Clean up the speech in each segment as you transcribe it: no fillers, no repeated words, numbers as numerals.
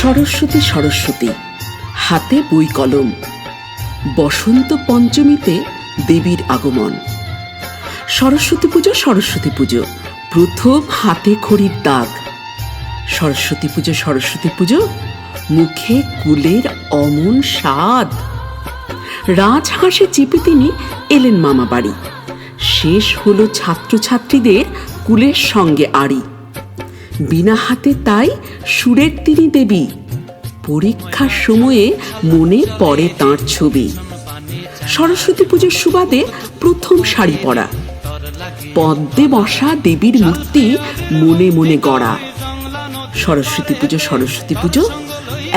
সরস্বতী সরস্বতী, হাতে বই কলম। বসন্ত পঞ্চমীতে দেবীর আগমন। সরস্বতী পুজো সরস্বতী পুজো, প্রথম হাতে খড়ির দাগ। সরস্বতী পুজো সরস্বতী পুজো, মুখে কুলের অমন স্বাদ। রাজহাঁসে চেপে তিনি এলেন মামা বাড়ি। শেষ হলো ছাত্রছাত্রীদের কুলের সঙ্গে আড়ি। বিনা হাতে তাই সুরের তিনি দেবী, পরীক্ষার সময়ে মনে পড়ে তাঁর ছবি। সরস্বতী পুজোর সুবাদে প্রথম শাড়ি পরা, পদ্মে বসা দেবীর মূর্তি মনে মনে গড়া। সরস্বতী পুজো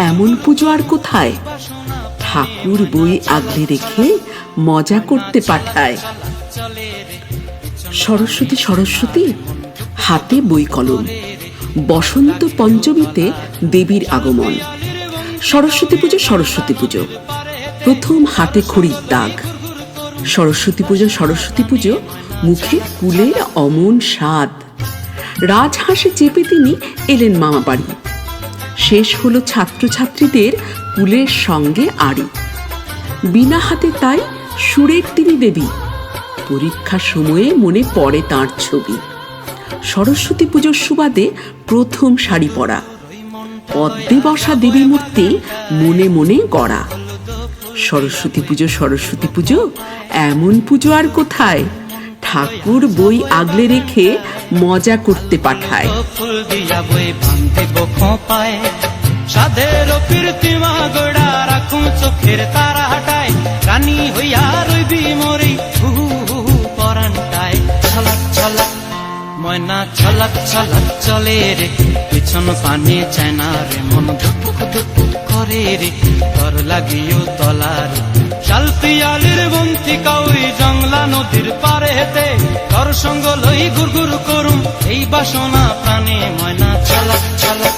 এমন পুজো আর কোথায়? ঠাকুর বই আগলে রেখে মজা করতে পাঠায়। সরস্বতী সরস্বতী, হাতে বই কলম। বসন্ত পঞ্চমীতে দেবীর আগমন। সরস্বতী পুজো, প্রথম হাতে খড়ির দাগ। সরস্বতী পুজো, মুখে কুলের অমন স্বাদ। রাজহাঁসে চেপে তিনি এলেন মামা বাড়ি। শেষ হলো ছাত্রছাত্রীদের কুলের সঙ্গে আড়ি। বিনা হাতে তাই সুরের তিনি দেবী, পরীক্ষার সময়ে মনে পড়ে তাঁর ছবি। সরস্বতী পুজোর সুবাদে প্রথম শাড়ি পরা, পদ্মে বসা দেবী মূর্তি মনে মনে গড়া। সরস্বতী পুজো এমন পুজো আর কোথায়? ঠাকুর বই আগলে রেখে মজা করতে পাঠায়। ফুল দিয়া বই ভাঙতে খোঁপায়, সাধের প্রীতিমা গোড়া রাখুন চোখের তারা হাটায়। রানী হইয়া রইবি মরি হু পরানটায়। ছলাক ছলাক ময়না ছলাক ছলাক চলে রে, পিছন পানে চায় না রে, মন ধুক ধুক করে রে, তর লাগিও তলার। শাল পিয়ালির বন্তি কাউরি জংলা নদীর পারে হেতে, তর সঙ্গ লই গুড় গুড় করুম এই বাসনা প্রাণে। ময়না ছলাক ছলাক